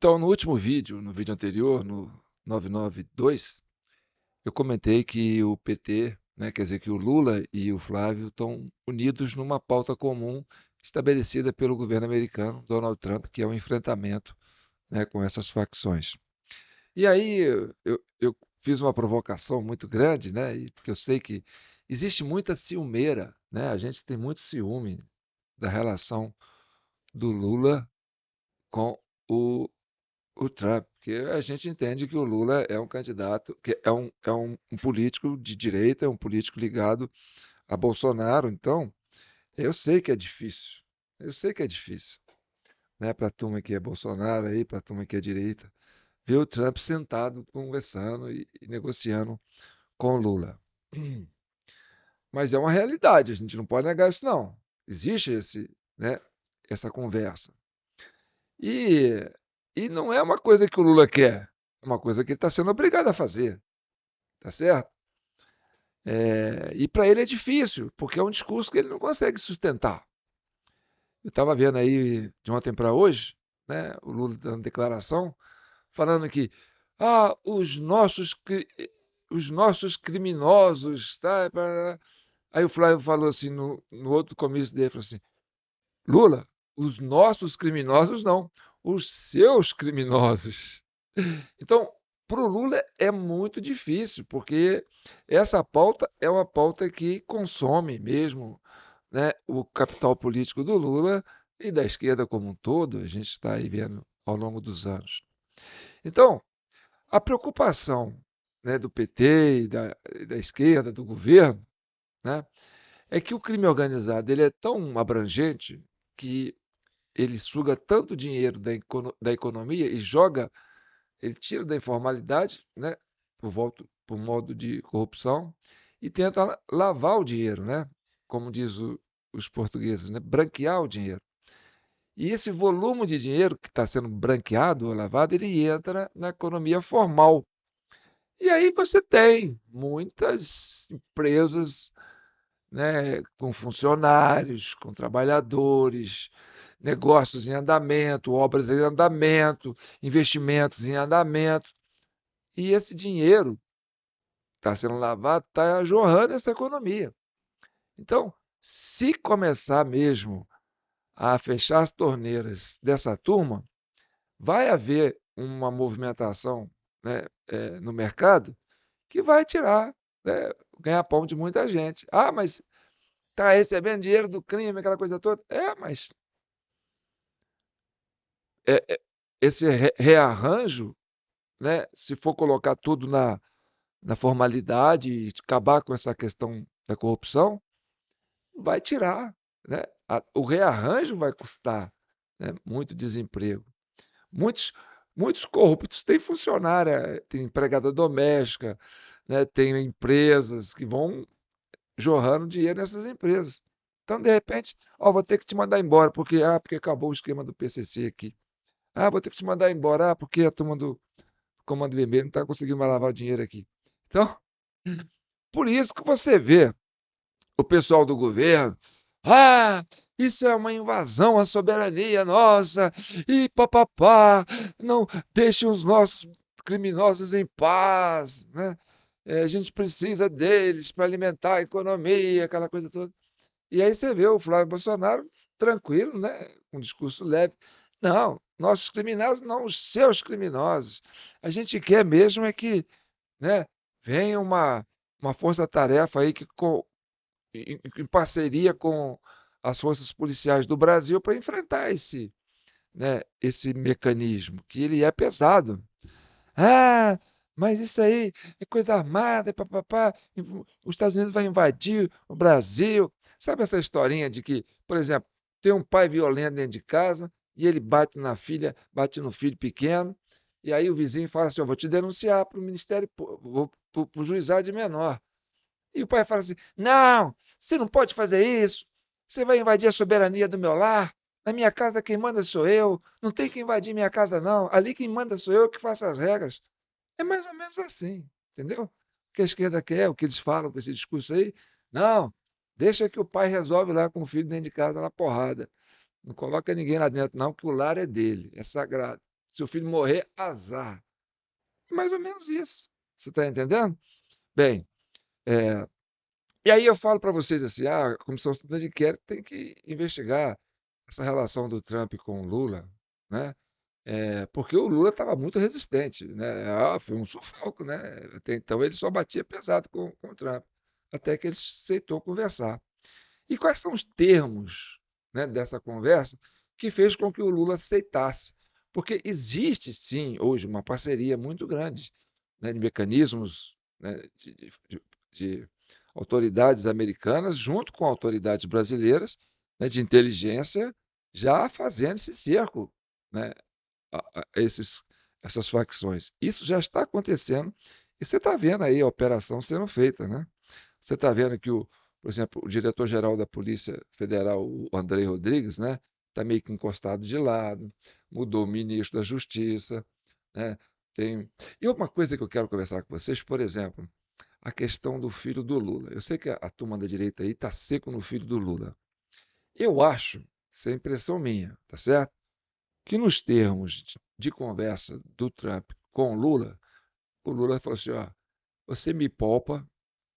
Então, no último vídeo, no vídeo anterior, no 992, eu comentei que o PT, né, quer dizer, que o Lula e o Flávio estão unidos numa pauta comum estabelecida pelo governo americano, Donald Trump, que é o enfrentamento, né, com essas facções. E aí eu fiz uma provocação muito grande, né, porque eu sei que existe muita ciumeira, né, a gente tem muito ciúme da relação do Lula com o o Trump, porque a gente entende que o Lula é um candidato, que é um político de direita, é um político ligado a Bolsonaro. Então, eu sei que é difícil, eu sei que é difícil, né, para a turma que é Bolsonaro aí, para a turma que é direita, ver o Trump sentado conversando e negociando com o Lula. Mas é uma realidade, a gente não pode negar isso não. Existe né, essa conversa. E, e não é uma coisa que o Lula quer, é uma coisa que ele está sendo obrigado a fazer. Tá certo? E para ele é difícil, porque é um discurso que ele não consegue sustentar. Eu estava vendo aí de ontem para hoje, né, o Lula dando declaração, falando que os nossos criminosos, tá? Aí o Flávio falou assim no outro comício dele, falou assim, Lula, os nossos criminosos não, os seus criminosos. Então, para o Lula é muito difícil, porque essa pauta é uma pauta que consome mesmo, né, o capital político do Lula e da esquerda como um todo, a gente está aí vendo ao longo dos anos. Então, a preocupação, né, do PT e da esquerda, do governo, né, é que o crime organizado ele é tão abrangente que ele suga tanto dinheiro da economia e joga. Ele tira da informalidade, né, por modo de corrupção, e tenta lavar o dinheiro, né, como diz os portugueses, né, branquear o dinheiro. E esse volume de dinheiro que está sendo branqueado ou lavado, ele entra na economia formal. E aí você tem muitas empresas, né, com funcionários, com trabalhadores, negócios em andamento, obras em andamento, investimentos em andamento. E esse dinheiro está sendo lavado, está jorrando essa economia. Então, se começar mesmo a fechar as torneiras dessa turma, vai haver uma movimentação, né, no mercado que vai tirar, né, ganhar pão de muita gente. Ah, mas está recebendo dinheiro do crime, aquela coisa toda. Mas esse rearranjo, né, se for colocar tudo na formalidade e acabar com essa questão da corrupção, vai tirar, né? O rearranjo vai custar, né, muito desemprego. Muitos, muitos corruptos têm funcionária, têm empregada doméstica, né, têm empresas que vão jorrando dinheiro nessas empresas. Então, de repente, vou ter que te mandar embora, porque acabou o esquema do PCC aqui. Vou ter que te mandar embora, porque a turma do Comando Vermelho não está conseguindo mais lavar o dinheiro aqui. Então, por isso que você vê o pessoal do governo, ah, isso é uma invasão à soberania nossa, e papapá, não deixem os nossos criminosos em paz, né? A gente precisa deles para alimentar a economia, aquela coisa toda. E aí você vê o Flávio Bolsonaro tranquilo, né? Com um discurso leve. Não, nossos criminosos, não os seus criminosos. A gente quer mesmo é que, né, venha uma força-tarefa aí que em parceria com as forças policiais do Brasil para enfrentar esse mecanismo, que ele é pesado. Ah, mas isso aí é coisa armada, papapá, os Estados Unidos vai invadir o Brasil. Sabe essa historinha de que, por exemplo, tem um pai violento dentro de casa e ele bate na filha, bate no filho pequeno, e aí o vizinho fala assim, vou te denunciar para o Ministério, para o juizado de menor. E o pai fala assim: não, você não pode fazer isso. Você vai invadir a soberania do meu lar. Na minha casa quem manda sou eu. Não tem que invadir minha casa, não. Ali quem manda sou eu que faço as regras. É mais ou menos assim, entendeu? O que a esquerda quer, o que eles falam com esse discurso aí. Não, deixa que o pai resolve lá com o filho dentro de casa na porrada. Não coloca ninguém lá dentro, não, que o lar é dele, é sagrado. Se o filho morrer, azar. Mais ou menos isso. Você está entendendo? Bem, e aí eu falo para vocês assim, a Comissão de Inquérito tem que investigar essa relação do Trump com o Lula, né? Porque o Lula estava muito resistente, né? Foi um sufoco, né? Até então ele só batia pesado com o Trump, até que ele aceitou conversar. E quais são os termos, né, dessa conversa que fez com que o Lula aceitasse? Porque existe, sim, hoje uma parceria muito grande, né, de mecanismos, né, de autoridades americanas junto com autoridades brasileiras, né, de inteligência, já fazendo esse cerco, né, essas facções. Isso já está acontecendo e você está vendo aí a operação sendo feita, né? Você está vendo que, por exemplo, o diretor-geral da Polícia Federal, o André Rodrigues, né, está meio que encostado de lado, mudou o ministro da Justiça, né? Tem... E uma coisa que eu quero conversar com vocês, por exemplo, a questão do filho do Lula. Eu sei que a turma da direita aí está seco no filho do Lula. Eu acho, isso é impressão minha, tá certo? Que nos termos de conversa do Trump com o Lula falou assim, ó, você me poupa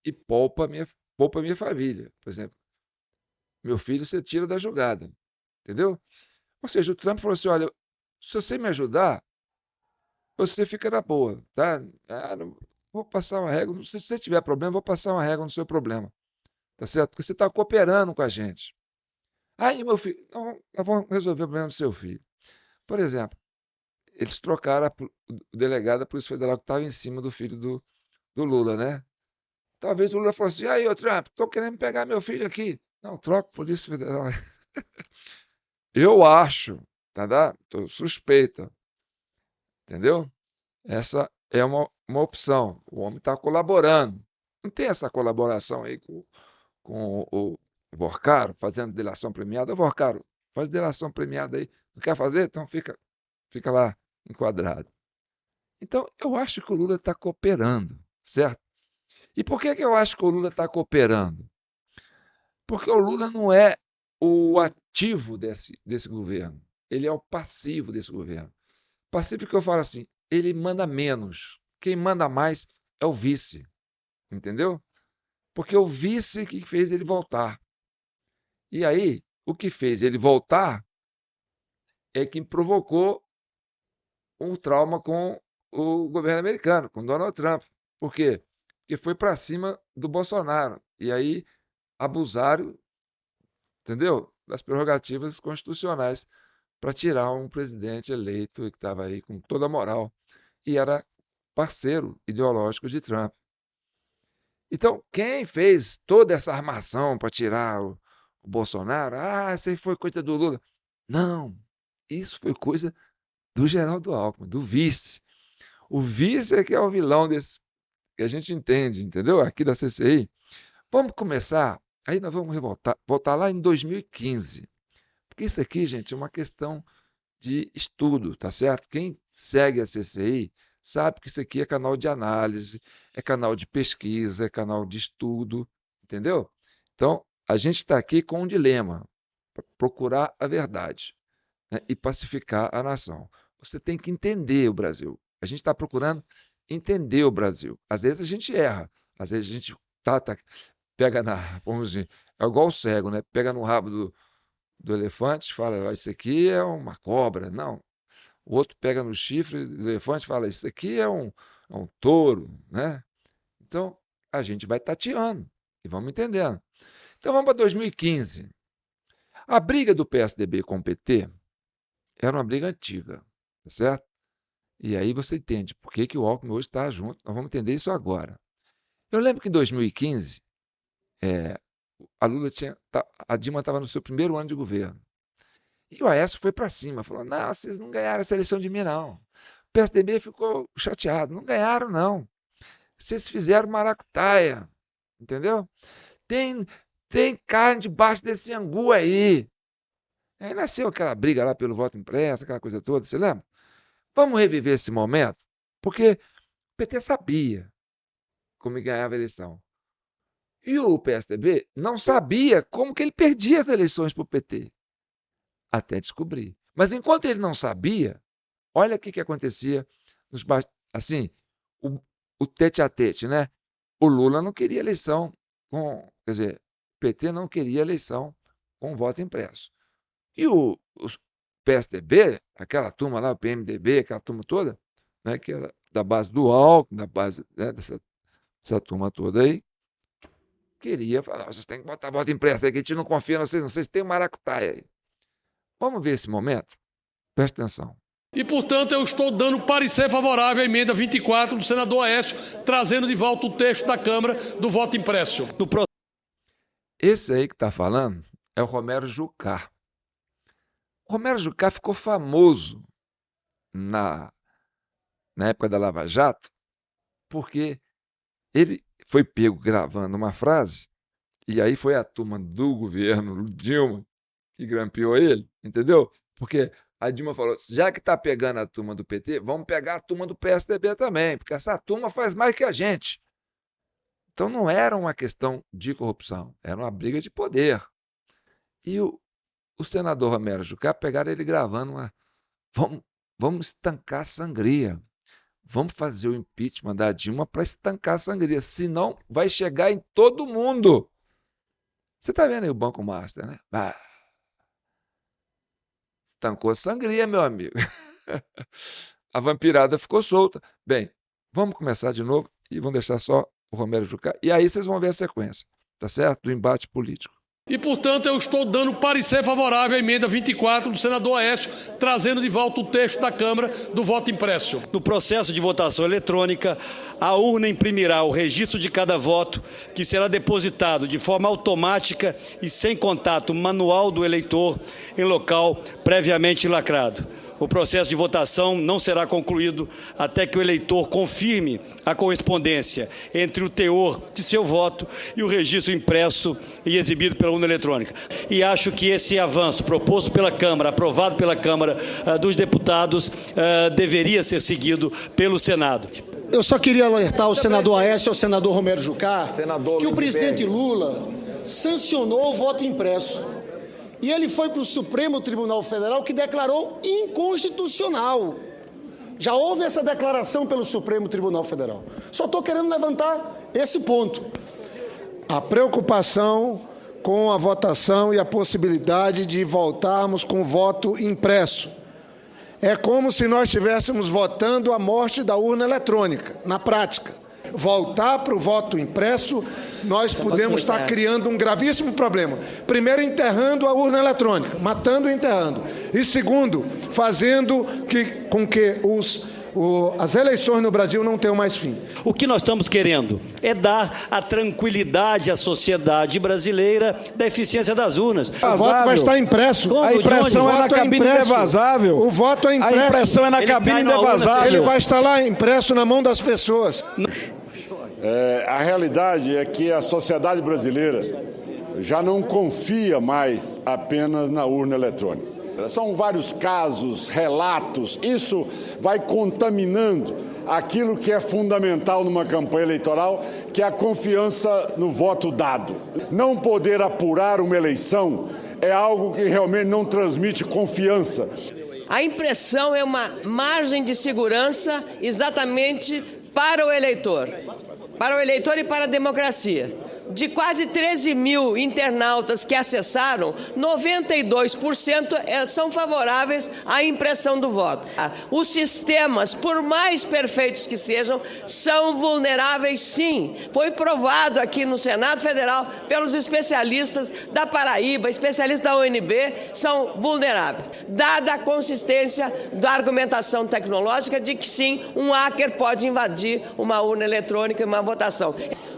e poupa minha família. Por exemplo, meu filho você tira da jogada, entendeu? Ou seja, o Trump falou assim, olha, se você me ajudar, você fica na boa, tá? Não, vou passar uma régua, se você tiver problema, vou passar uma régua no seu problema, tá certo? Porque você está cooperando com a gente. Aí, meu filho, não, nós vamos resolver o problema do seu filho. Por exemplo, eles trocaram o delegado da Polícia Federal que estava em cima do filho do Lula, né? Talvez o Lula falou assim, aí, ô Trump, estou querendo pegar meu filho aqui. Não, troca a Polícia Federal. Eu acho, tá? Tô suspeita, entendeu? Essa é uma opção. O homem está colaborando. Não tem essa colaboração aí com o Vorcaro, fazendo delação premiada. Ô, Vorcaro, faz delação premiada aí. Não quer fazer? Então fica lá enquadrado. Então, eu acho que o Lula está cooperando, certo? E por que eu acho que o Lula está cooperando? Porque o Lula não é o ativo desse governo, ele é o passivo desse governo. Passivo que eu falo assim, ele manda menos. Quem manda mais é o vice, entendeu? Porque o vice que fez ele voltar. E aí, o que fez ele voltar é que provocou um trauma com o governo americano, com Donald Trump. Por quê? Porque foi para cima do Bolsonaro. E aí abusaram, entendeu? Das prerrogativas constitucionais para tirar um presidente eleito que estava aí com toda a moral e era parceiro ideológico de Trump. Então, quem fez toda essa armação para tirar o Bolsonaro? Ah, isso aí foi coisa do Lula. Não, isso foi coisa do Geraldo Alckmin, do vice. O vice é que é o vilão desse, que a gente entende, entendeu? Aqui da CCI. Vamos começar, aí nós vamos voltar lá em 2015. Porque isso aqui, gente, é uma questão de estudo, tá certo? Quem segue a CCI sabe que isso aqui é canal de análise, é canal de pesquisa, é canal de estudo, entendeu? Então, a gente está aqui com um dilema, procurar a verdade, né, e pacificar a nação. Você tem que entender o Brasil. A gente está procurando entender o Brasil. Às vezes a gente erra, às vezes a gente pega vamos dizer, é igual o cego, né? Pega no rabo do elefante, fala, isso aqui é uma cobra. Não. O outro pega no chifre do elefante e fala, isso aqui é um touro, né? Então, a gente vai tateando e vamos entendendo. Então, vamos para 2015. A briga do PSDB com o PT era uma briga antiga, tá certo? E aí você entende por que o Alckmin hoje está junto. Nós vamos entender isso agora. Eu lembro que em 2015, é, a Dilma estava no seu primeiro ano de governo. E o Aécio foi para cima, falou: não, vocês não ganharam essa eleição de mim, não. O PSDB ficou chateado. Não ganharam, não. Vocês fizeram maracutaia, entendeu? Tem, tem carne debaixo desse angu aí. Aí nasceu aquela briga lá pelo voto impresso, aquela coisa toda, você lembra? Vamos reviver esse momento? Porque o PT sabia como ganhava a eleição. E o PSDB não sabia como que ele perdia as eleições para o PT. Até descobrir. Mas enquanto ele não sabia, Olha o que acontecia assim, o tete-a-tete, né? O Lula não queria eleição quer dizer, o PT não queria eleição com voto impresso. E o PSDB, aquela turma lá, o PMDB, aquela turma toda, né, que era da base do Alckmin, da base, né, dessa turma toda aí, queria falar: vocês têm que botar voto impresso aí, que a gente não confia em vocês têm um maracutaia aí. Vamos ver esse momento? Presta atenção. E, portanto, eu estou dando parecer favorável à emenda 24 do senador Aécio, trazendo de volta o texto da Câmara do voto impresso. Esse aí que está falando é o Romero Jucá. O Romero Jucá ficou famoso na época da Lava Jato, porque ele foi pego gravando uma frase, e aí foi a turma do governo Dilma que grampeou ele, entendeu? Porque a Dilma falou: já que está pegando a turma do PT, vamos pegar a turma do PSDB também, porque essa turma faz mais que a gente. Então não era uma questão de corrupção, era uma briga de poder. E o senador Romero Jucá pegaram ele gravando vamos estancar a sangria. Vamos fazer o impeachment da Dilma para estancar a sangria, senão vai chegar em todo mundo. Você está vendo aí o Banco Master, né? Estancou a sangria, meu amigo. A vampirada ficou solta. Bem, vamos começar de novo e vamos deixar só o Romero Jucá. E aí vocês vão ver a sequência, tá certo? Do embate político. E, portanto, eu estou dando parecer favorável à emenda 24 do senador Aécio, trazendo de volta o texto da Câmara do voto impresso. No processo de votação eletrônica, a urna imprimirá o registro de cada voto, que será depositado de forma automática e sem contato manual do eleitor em local previamente lacrado. O processo de votação não será concluído até que o eleitor confirme a correspondência entre o teor de seu voto e o registro impresso e exibido pela urna eletrônica. E acho que esse avanço proposto pela Câmara, aprovado pela Câmara dos Deputados, deveria ser seguido pelo Senado. Eu só queria alertar o senador Aécio e o senador Romero Jucá que o presidente Lula sancionou o voto impresso. E ele foi para o Supremo Tribunal Federal, que declarou inconstitucional. Já houve essa declaração pelo Supremo Tribunal Federal. Só estou querendo levantar esse ponto. A preocupação com a votação e a possibilidade de voltarmos com o voto impresso. É como se nós estivéssemos votando a morte da urna eletrônica, na prática. Voltar para o voto impresso, nós podemos estar criando um gravíssimo problema. Primeiro, enterrando a urna eletrônica, matando e enterrando. E segundo, fazendo com que as eleições no Brasil não tenham mais fim. O que nós estamos querendo é dar a tranquilidade à sociedade brasileira da eficiência das urnas. O voto vai estar impresso. Como? A impressão é na cabine devasável. O voto é impresso. A impressão é na cabine devasável. Ele vai estar lá impresso na mão das pessoas. A realidade é que a sociedade brasileira já não confia mais apenas na urna eletrônica. São vários casos, relatos, isso vai contaminando aquilo que é fundamental numa campanha eleitoral, que é a confiança no voto dado. Não poder apurar uma eleição é algo que realmente não transmite confiança. A impressão é uma margem de segurança exatamente para o eleitor e para a democracia. De quase 13 mil internautas que acessaram, 92% são favoráveis à impressão do voto. Os sistemas, por mais perfeitos que sejam, são vulneráveis sim. Foi provado aqui no Senado Federal pelos especialistas da Paraíba, especialistas da UNB, são vulneráveis. Dada a consistência da argumentação tecnológica de que sim, um hacker pode invadir uma urna eletrônica e uma votação.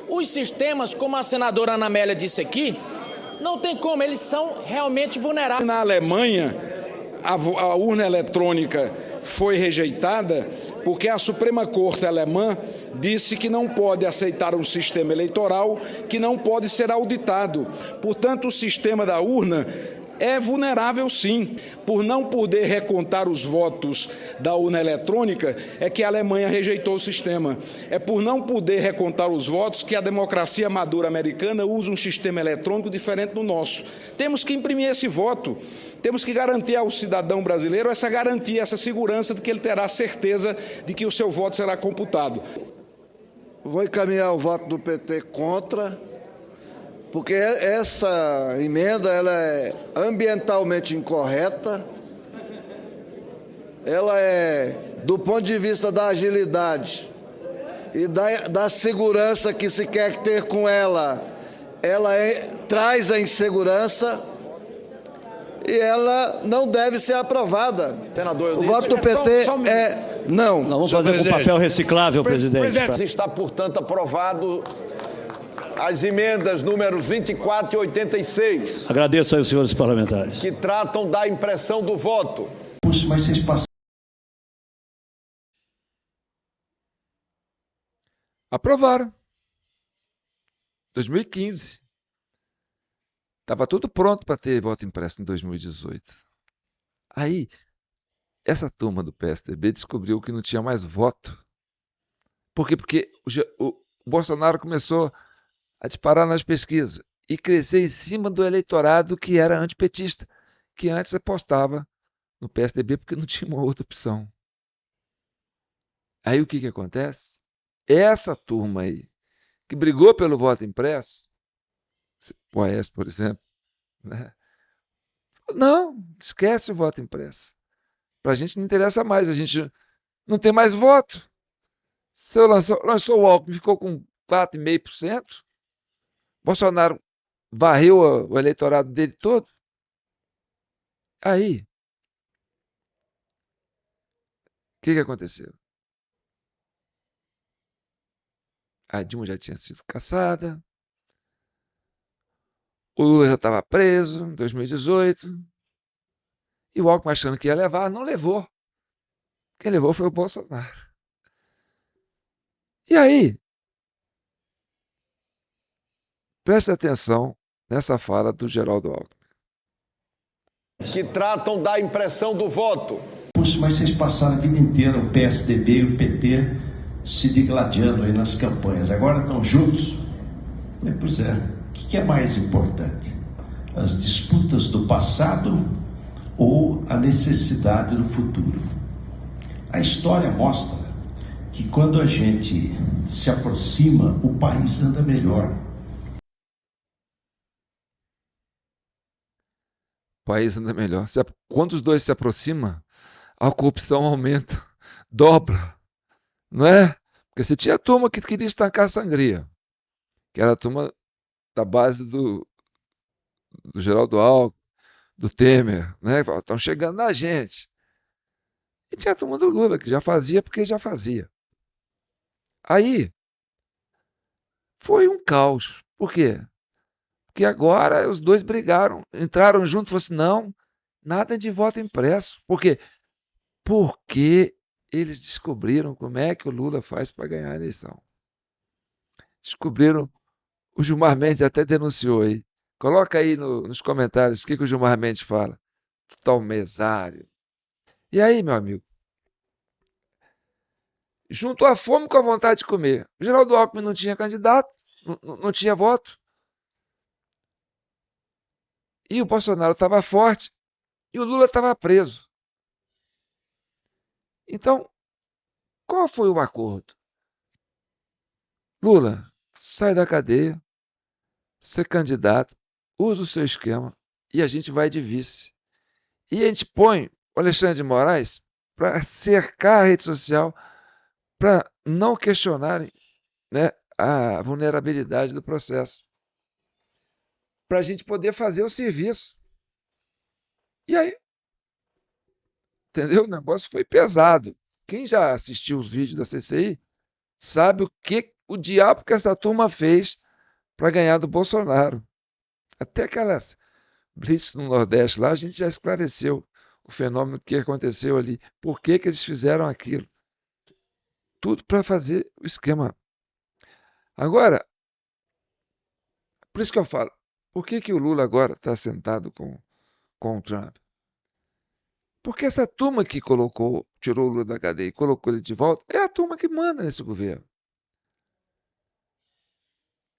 Os sistemas, como a senadora Ana Amélia disse aqui, não tem como, eles são realmente vulneráveis. Na Alemanha, a urna eletrônica foi rejeitada porque a Suprema Corte alemã disse que não pode aceitar um sistema eleitoral que não pode ser auditado. Portanto, o sistema da urna É vulnerável, sim. Por não poder recontar os votos da urna eletrônica, é que a Alemanha rejeitou o sistema. É por não poder recontar os votos que a democracia madura americana usa um sistema eletrônico diferente do nosso. Temos que imprimir esse voto. Temos que garantir ao cidadão brasileiro essa garantia, essa segurança de que ele terá certeza de que o seu voto será computado. Vou encaminhar o voto do PT contra, porque essa emenda ela é ambientalmente incorreta, ela é, do ponto de vista da agilidade e da segurança que se quer ter com ela, traz a insegurança e ela não deve ser aprovada. Senador, o voto do PT é não. Nós vamos fazer com papel reciclável, presidente. Está, portanto, aprovado as emendas números 24 e 86. Agradeço aos senhores parlamentares. Que tratam da impressão do voto. Puxa, mas vocês passaram. Aprovaram. 2015. Estava tudo pronto para ter voto impresso em 2018. Aí, essa turma do PSDB descobriu que não tinha mais voto. Por quê? Porque o Bolsonaro começou a disparar nas pesquisas e crescer em cima do eleitorado que era antipetista, que antes apostava no PSDB porque não tinha uma outra opção. Aí o que acontece? Essa turma aí, que brigou pelo voto impresso, o Aécio, por exemplo, né? Não, esquece o voto impresso. Para a gente não interessa mais, a gente não tem mais voto. Se eu lançou o Alckmin, ficou com 4,5%, Bolsonaro varreu o eleitorado dele todo. Aí, o que aconteceu? A Dilma já tinha sido cassada, o Lula já estava preso em 2018, e o Alckmin achando que ia levar, não levou. Quem levou foi o Bolsonaro. E aí, preste atenção nessa fala do Geraldo Alckmin. Que tratam da impressão do voto. Puxa, mas vocês passaram a vida inteira, o PSDB e o PT, se digladiando aí nas campanhas. Agora estão juntos? Pois é. O que é mais importante? As disputas do passado ou a necessidade do futuro? A história mostra que quando a gente se aproxima, o país anda melhor. O país anda melhor. Quando os dois se aproximam, a corrupção aumenta, dobra. Não é? Porque você tinha a turma que queria estancar a sangria, que era a turma da base do Geraldo Alckmin, do Temer, né? Estão chegando na gente. E tinha a turma do Lula, que já fazia porque já fazia. Aí, foi um caos. Por quê? Porque agora os dois brigaram, entraram juntos e falaram assim, não, nada de voto impresso. Por quê? Porque eles descobriram como é que o Lula faz para ganhar a eleição. Descobriram, o Gilmar Mendes até denunciou aí. Coloca aí nos comentários o que o Gilmar Mendes fala. Tal mesário. E aí, meu amigo? Juntou a fome com a vontade de comer. O Geraldo Alckmin não tinha candidato, não tinha voto. E o Bolsonaro estava forte e o Lula estava preso. Então, qual foi o acordo? Lula, sai da cadeia, ser candidato, usa o seu esquema e a gente vai de vice. E a gente põe o Alexandre de Moraes para cercar a rede social, para não questionarem, né, a vulnerabilidade do processo. Para a gente poder fazer o serviço. E aí, entendeu? O negócio foi pesado. Quem já assistiu os vídeos da CCI sabe o diabo que essa turma fez para ganhar do Bolsonaro. Até aquelas blitz no Nordeste lá, a gente já esclareceu o fenômeno que aconteceu ali. Por que eles fizeram aquilo? Tudo para fazer o esquema. Agora, por isso que eu falo, por que o Lula agora está sentado com com o Trump. Porque essa turma que tirou o Lula da cadeia e colocou ele de volta, é a turma que manda nesse governo.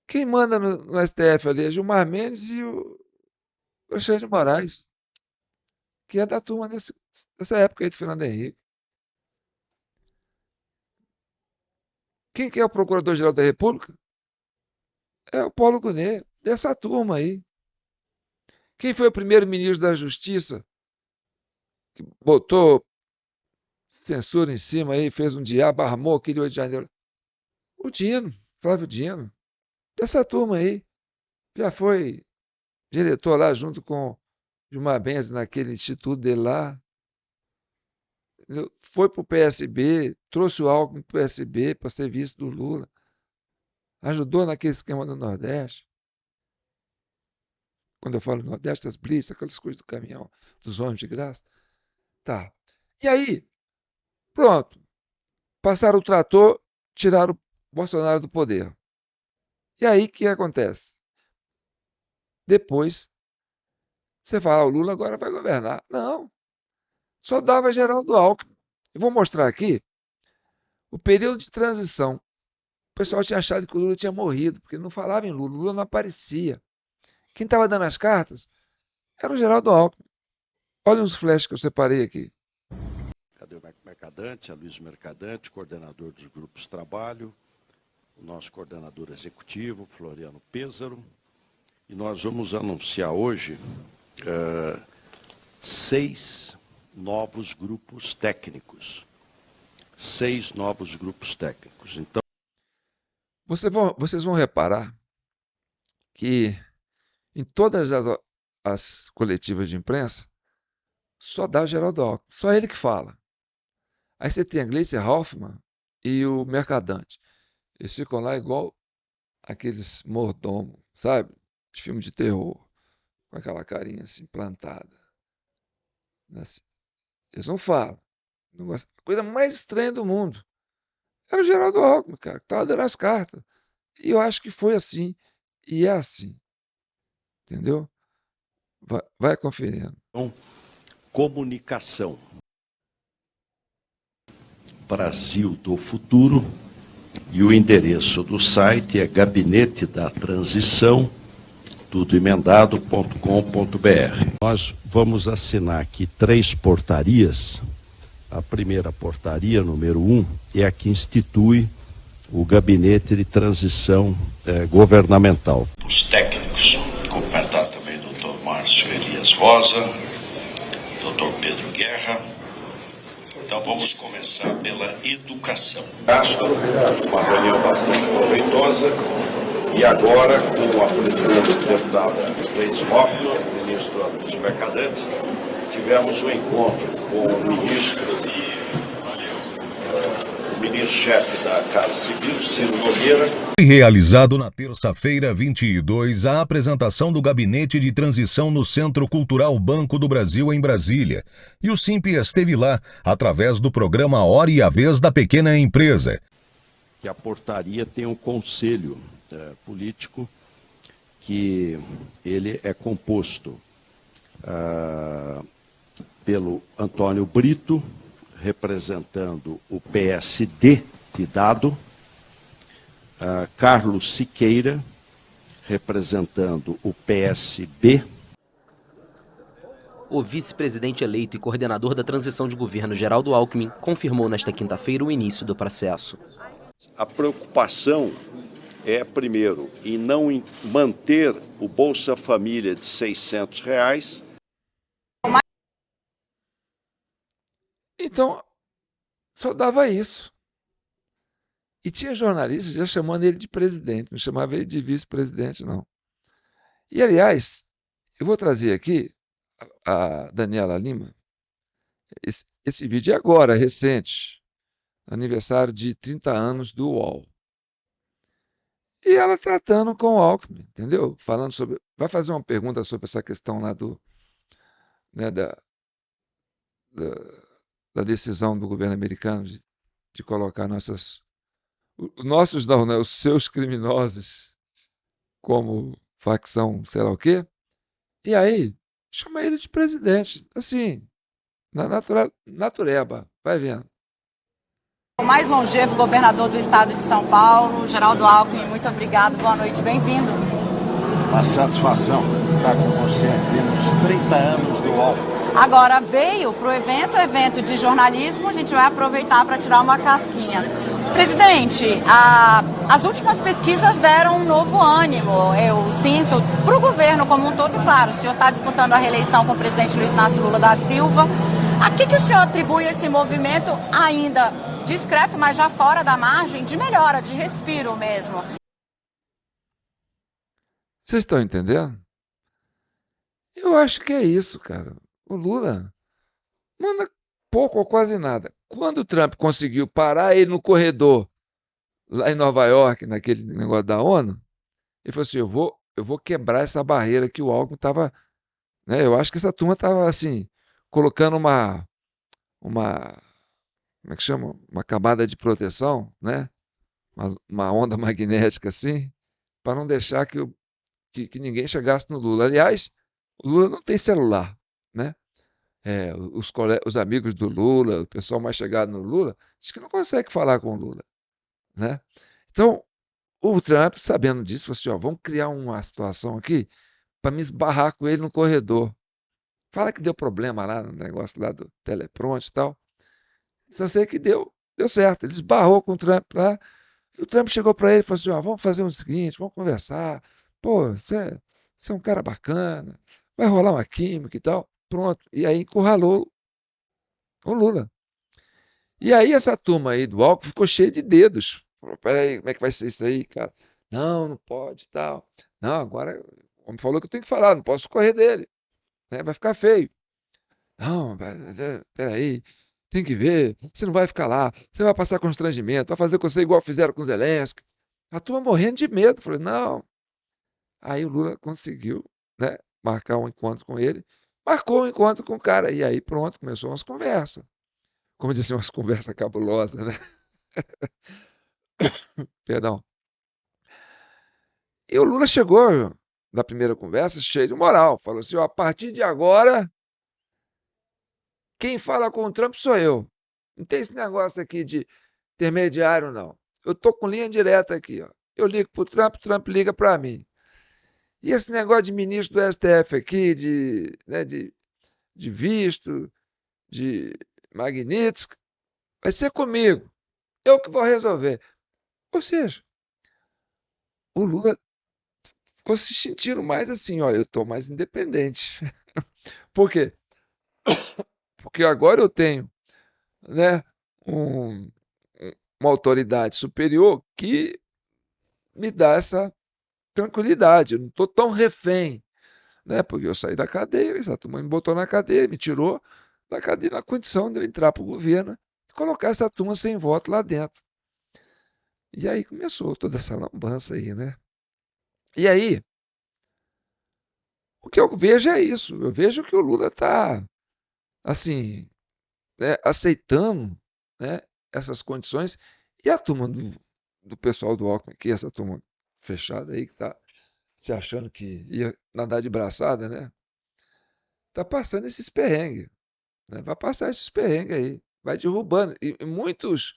Quem manda no STF ali é Gilmar Mendes e o Alexandre de Moraes, que é da turma dessa época aí de Fernando Henrique. Quem que é o Procurador-Geral da República? É o Paulo Gonet, dessa turma aí. Quem foi o primeiro-ministro da Justiça que botou censura em cima aí, fez um diabo, armou aquele 8 de janeiro? O Dino, Flávio Dino. Dessa turma aí. Já foi diretor lá junto com Gilmar Mendes naquele instituto dele lá. Foi para o PSB, trouxe o Alckmin para o PSB para ser vice do Lula. Ajudou naquele esquema do Nordeste. Quando eu falo Nordeste, as blitz, aquelas coisas do caminhão, dos ônibus de graça. Tá. E aí, pronto. Passaram o trator, tiraram o Bolsonaro do poder. E aí, o que acontece? Depois, você fala, o Lula agora vai governar. Não. Só dava Geraldo Alckmin. Eu vou mostrar aqui o período de transição. O pessoal tinha achado que o Lula tinha morrido, porque não falava em Lula. O Lula não aparecia. Quem estava dando as cartas era o Geraldo Alckmin. Olha os flashes que eu separei aqui. Cadê o Mercadante? A Luiz Mercadante, coordenador dos grupos de trabalho, o nosso coordenador executivo, Floriano Pêsaro. E nós vamos anunciar hoje 6 novos grupos técnicos. 6 novos grupos técnicos. Então, vocês vão reparar que em todas as coletivas de imprensa, só dá o Geraldo Alckmin, só ele que fala. Aí você tem a Gleice Hoffmann e o Mercadante. Eles ficam lá igual aqueles mordomos, sabe? De filme de terror, com aquela carinha assim, plantada. Assim. Eles não falam. A coisa mais estranha do mundo era o Geraldo Alckmin, cara, que estava dando as cartas. E eu acho que foi assim, e é assim. Entendeu? Vai conferindo. comunicação. Brasil do Futuro. E o endereço do site é gabinete da transição, tudo emendado.com.br. Nós vamos assinar aqui 3 portarias. A primeira portaria, número 1, é a que institui o gabinete de transição governamental. Os técnicos, cumprimentar também o Dr. Márcio Elias Rosa, Dr. Pedro Guerra. Então vamos começar pela educação. Castro, uma reunião bastante proveitosa. E agora, com a presidente do deputado Gleice Hoffmann, ministro dos Mercadantes, tivemos um encontro com o ministro-chefe da Casa Civil, Ciro Nogueira. Foi realizado na terça-feira, 22, a apresentação do Gabinete de Transição no Centro Cultural Banco do Brasil, em Brasília. E o SIMP esteve lá, através do programa Hora e a Vez da Pequena Empresa. Que a portaria tem um conselho político, que ele é composto pelo Antônio Brito, representando o PSD de Dado, Carlos Siqueira, representando o PSB. O vice-presidente eleito e coordenador da transição de governo, Geraldo Alckmin, confirmou nesta quinta-feira o início do processo. A preocupação é, primeiro, em não manter o Bolsa Família de R$600. Então, só dava isso. E tinha jornalistas já chamando ele de presidente, não chamava ele de vice-presidente, não. E, aliás, eu vou trazer aqui a Daniela Lima. Esse vídeo é agora, recente, aniversário de 30 anos do UOL. E ela tratando com o Alckmin, entendeu? Falando sobre... Vai fazer uma pergunta sobre essa questão lá do... Né, da decisão do governo americano de colocar nossos não, né, os seus criminosos como facção, sei lá o quê. E aí, chama ele de presidente. Assim, na natureba, vai vendo. O mais longevo governador do estado de São Paulo, Geraldo Alckmin, muito obrigado, boa noite, bem-vindo. Uma satisfação estar com você aqui nos 30 anos do UOL. Agora veio para o evento de jornalismo, a gente vai aproveitar para tirar uma casquinha. Presidente, as últimas pesquisas deram um novo ânimo, eu sinto, para o governo como um todo, claro, o senhor está disputando a reeleição com o presidente Luiz Inácio Lula da Silva. A que o senhor atribui esse movimento ainda discreto, mas já fora da margem, de melhora, de respiro mesmo? Vocês estão entendendo? Eu acho que é isso, cara. O Lula manda pouco ou quase nada. Quando o Trump conseguiu parar ele no corredor, lá em Nova York, naquele negócio da ONU, ele falou assim, eu vou quebrar essa barreira que o Alckmin estava... Né, eu acho que essa turma estava, assim, colocando uma... Como é que chama? Uma camada de proteção, né? Uma onda magnética, assim, para não deixar que ninguém chegasse no Lula. Aliás, o Lula não tem celular, né? Os amigos do Lula, o pessoal mais chegado no Lula, diz que não consegue falar com o Lula, né? Então, o Trump, sabendo disso, falou assim, ó, vamos criar uma situação aqui para me esbarrar com ele no corredor. Fala que deu problema lá no negócio lá do teleprompter e tal. Só sei que deu certo. Ele esbarrou com o Trump lá. E o Trump chegou para ele e falou assim, ó, vamos fazer o seguinte, vamos conversar. Pô, você é um cara bacana, vai rolar uma química e tal. Pronto. E aí encurralou o Lula. E aí essa turma aí do Alckmin ficou cheia de dedos. Falou, peraí, como é que vai ser isso aí, cara? Não pode e tal. Não, agora o homem falou que eu tenho que falar, não posso correr dele, né? Vai ficar feio. Não, peraí, tem que ver, você não vai ficar lá, você vai passar constrangimento, vai fazer com você igual fizeram com o Zelensky. A turma morrendo de medo. Falei, não. Aí o Lula conseguiu, né, marcar um encontro com ele, marcou um encontro com o cara, e aí pronto, começou umas conversas. Como disse, umas conversas cabulosas, né? Perdão. E o Lula chegou na primeira conversa cheio de moral, falou assim, ó, a partir de agora, quem fala com o Trump sou eu. Não tem esse negócio aqui de intermediário, não. Eu tô com linha direta aqui, ó. Eu ligo pro Trump, o Trump liga para mim. E esse negócio de ministro do STF aqui, de visto, de Magnitsky, vai ser comigo. Eu que vou resolver. Ou seja, o Lula ficou se sentindo mais assim, ó, eu estou mais independente. Por quê? Porque agora eu tenho, né, uma autoridade superior que me dá essa tranquilidade. Eu não estou tão refém, né? Porque eu saí da cadeia, essa turma me botou na cadeia, me tirou da cadeia na condição de eu entrar para o governo e colocar essa turma sem voto lá dentro. E aí começou toda essa lambança aí, né? E aí, o que eu vejo é isso. Eu vejo que o Lula está, assim, né, aceitando, né, essas condições. E a turma do pessoal do Alckmin aqui, essa turma fechada aí, que está se achando que ia nadar de braçada, né? Está passando esses perrengues, né? Vai passar esses perrengues aí. Vai derrubando. E muitos,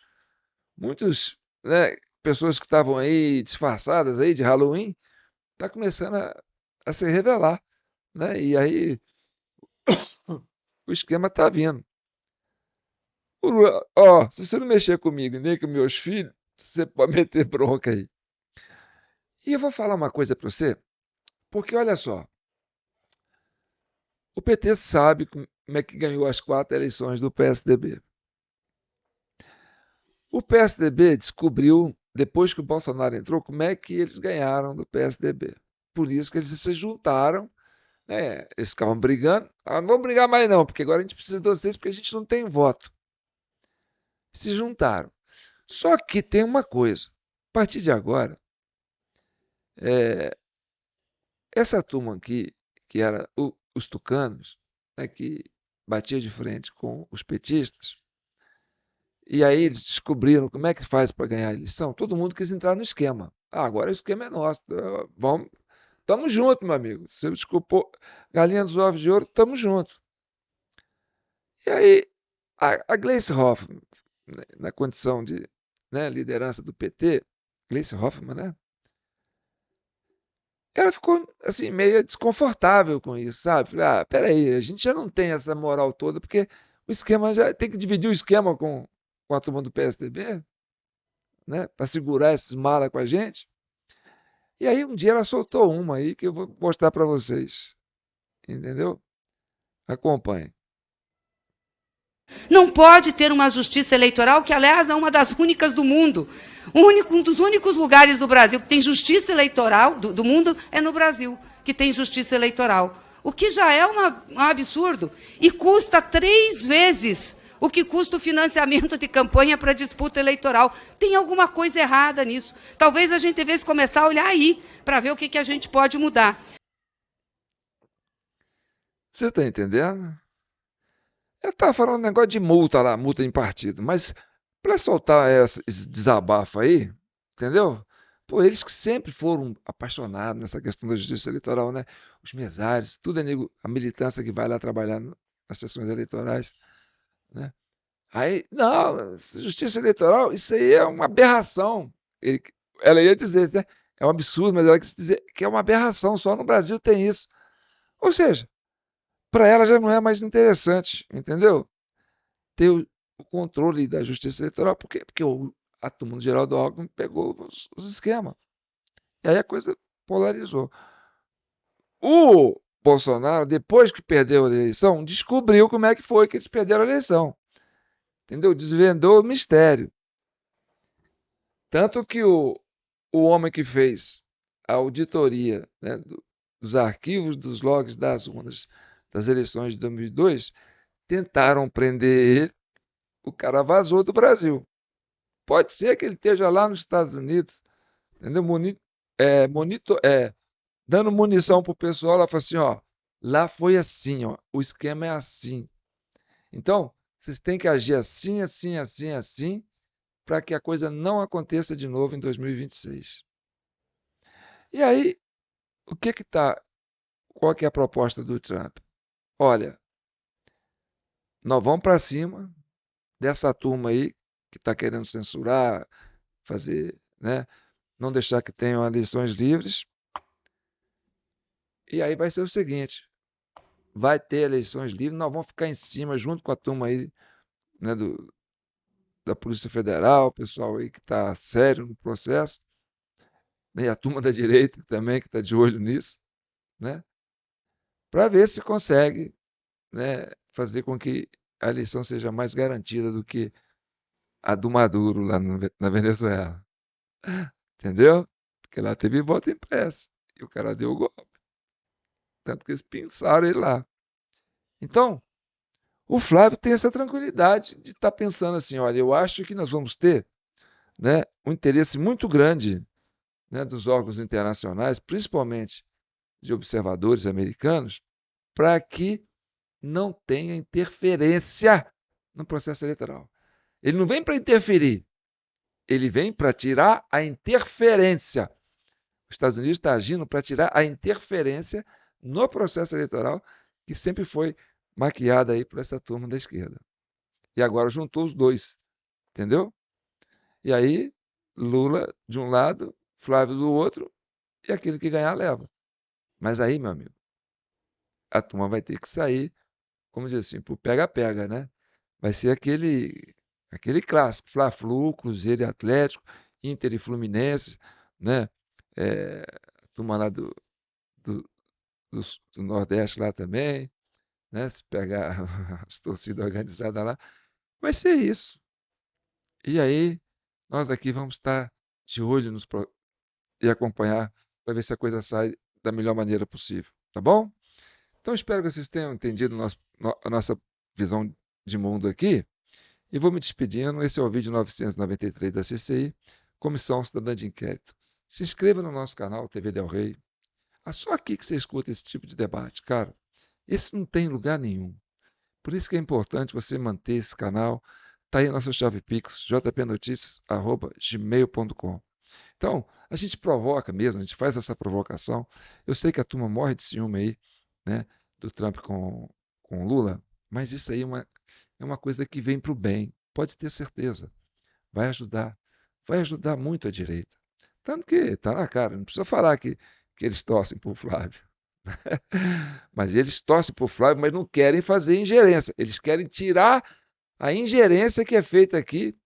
né, pessoas que estavam aí disfarçadas aí de Halloween, está começando a se revelar, né? E aí o esquema está vindo. Ó, se você não mexer comigo nem com meus filhos, você pode meter bronca aí. E eu vou falar uma coisa para você, porque olha só, o PT sabe como é que ganhou as 4 eleições do PSDB. O PSDB descobriu, depois que o Bolsonaro entrou, como é que eles ganharam do PSDB. Por isso que eles se juntaram, né? Eles ficavam brigando. Ah, não vamos brigar mais não, porque agora a gente precisa de vocês, porque a gente não tem voto. Se juntaram. Só que tem uma coisa. A partir de agora, essa turma aqui, que era os tucanos, né, que batia de frente com os petistas, e aí eles descobriram como é que faz para ganhar a eleição, todo mundo quis entrar no esquema. Ah, agora o esquema é nosso, vamos Tamo junto, meu amigo. Você desculpou, galinha dos ovos de ouro, tamo junto. E aí, a Gleice Hoffmann, né, na condição de, né, liderança do PT, Gleice Hoffmann, né? Ela ficou, assim, meio desconfortável com isso, sabe? Falei, peraí, a gente já não tem essa moral toda, porque o esquema já tem que dividir o esquema com a turma do PSDB, né? Para segurar esses malas com a gente. E aí um dia ela soltou uma aí que eu vou mostrar para vocês. Entendeu? Acompanhe. Não pode ter uma justiça eleitoral, que, aliás, é uma das únicas do mundo. Um dos únicos lugares do Brasil que tem justiça eleitoral, do mundo, é no Brasil, que tem justiça eleitoral. O que já é um absurdo. E custa 3 vezes o que custa o financiamento de campanha para disputa eleitoral. Tem alguma coisa errada nisso. Talvez a gente devesse começar a olhar aí, para ver o que a gente pode mudar. Você está entendendo? Ela estava falando um negócio de multa lá, multa em partido, mas para soltar esse desabafo aí, entendeu? Pô, eles que sempre foram apaixonados nessa questão da justiça eleitoral, né? Os mesários, tudo é a militância que vai lá trabalhar nas sessões eleitorais, né? Aí, não, justiça eleitoral, isso aí é uma aberração. Ela ia dizer isso, né? É um absurdo, mas ela quis dizer que é uma aberração, só no Brasil tem isso. Ou seja, para ela já não é mais interessante, entendeu? Ter o controle da justiça eleitoral. Por quê? Porque a turma do Geraldo Alckmin pegou os esquemas. E aí a coisa polarizou. O Bolsonaro, depois que perdeu a eleição, descobriu como é que foi que eles perderam a eleição. Entendeu? Desvendou o mistério. Tanto que o homem que fez a auditoria, né, dos arquivos dos logs das urnas das eleições de 2002, tentaram prender ele, o cara vazou do Brasil. Pode ser que ele esteja lá nos Estados Unidos, entendeu? Dando munição para o pessoal, ela fala assim, ó, lá foi assim, ó, o esquema é assim. Então, vocês têm que agir assim, assim, assim, assim, para que a coisa não aconteça de novo em 2026. E aí, qual que é a proposta do Trump? Olha, nós vamos para cima dessa turma aí que está querendo censurar, fazer, né, não deixar que tenham eleições livres. E aí vai ser o seguinte, vai ter eleições livres, nós vamos ficar em cima junto com a turma aí, né, da Polícia Federal, o pessoal aí que está sério no processo, né, e a turma da direita também que está de olho nisso, né, para ver se consegue, né, fazer com que a eleição seja mais garantida do que a do Maduro lá na Venezuela. Entendeu? Porque lá teve voto impresso e o cara deu o golpe. Tanto que eles pinçaram ele lá. Então, o Flávio tem essa tranquilidade de estar pensando assim, olha, eu acho que nós vamos ter, né, um interesse muito grande, né, dos órgãos internacionais, principalmente de observadores americanos, para que não tenha interferência no processo eleitoral. Ele não vem para interferir, ele vem para tirar a interferência. Os Estados Unidos está agindo para tirar a interferência no processo eleitoral, que sempre foi maquiada aí por essa turma da esquerda. E agora juntou os dois, entendeu? E aí, Lula de um lado, Flávio do outro, e aquele que ganhar leva. Mas aí, meu amigo, a turma vai ter que sair, como diz assim, por pega-pega, né? Vai ser aquele clássico, Fla-Flu, Cruzeiro e Atlético, Inter e Fluminense, né? A turma lá do Nordeste lá também, né? Se pegar as torcidas organizadas lá, vai ser isso. E aí, nós aqui vamos estar de olho e acompanhar para ver se a coisa sai da melhor maneira possível, tá bom? Então, espero que vocês tenham entendido a nossa visão de mundo aqui. E vou me despedindo. Esse é o vídeo 993 da CCI, Comissão Cidadã de Inquérito. Se inscreva no nosso canal, TV Del Rey. É só aqui que você escuta esse tipo de debate, cara. Esse não tem lugar nenhum. Por isso que é importante você manter esse canal. Está aí a nossa chave Pix, jpnoticias@gmail.com. Então, a gente provoca mesmo, a gente faz essa provocação. Eu sei que a turma morre de ciúme aí, né, do Trump com o Lula, mas isso aí é uma coisa que vem para o bem, pode ter certeza. Vai ajudar muito a direita. Tanto que está na cara, não precisa falar que eles torcem por Flávio. Mas eles torcem por Flávio, mas não querem fazer ingerência. Eles querem tirar a ingerência que é feita aqui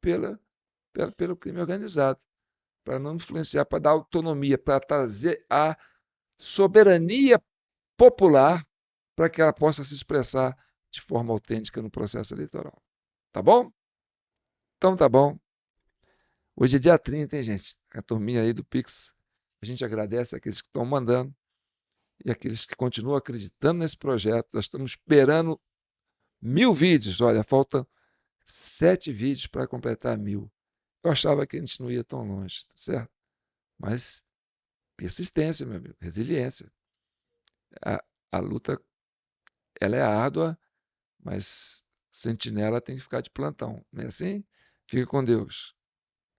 pelo crime organizado, para não influenciar, para dar autonomia, para trazer a soberania popular para que ela possa se expressar de forma autêntica no processo eleitoral. Tá bom? Então tá bom. Hoje é dia 30, hein, gente? A turminha aí do Pix, a gente agradece aqueles que estão mandando e aqueles que continuam acreditando nesse projeto. Nós estamos esperando 1000 vídeos. Olha, faltam 7 vídeos para completar 1000. Eu achava que a gente não ia tão longe, tá certo? Mas persistência, meu amigo, resiliência. A luta, ela é árdua, mas sentinela tem que ficar de plantão, não é assim? Fique com Deus.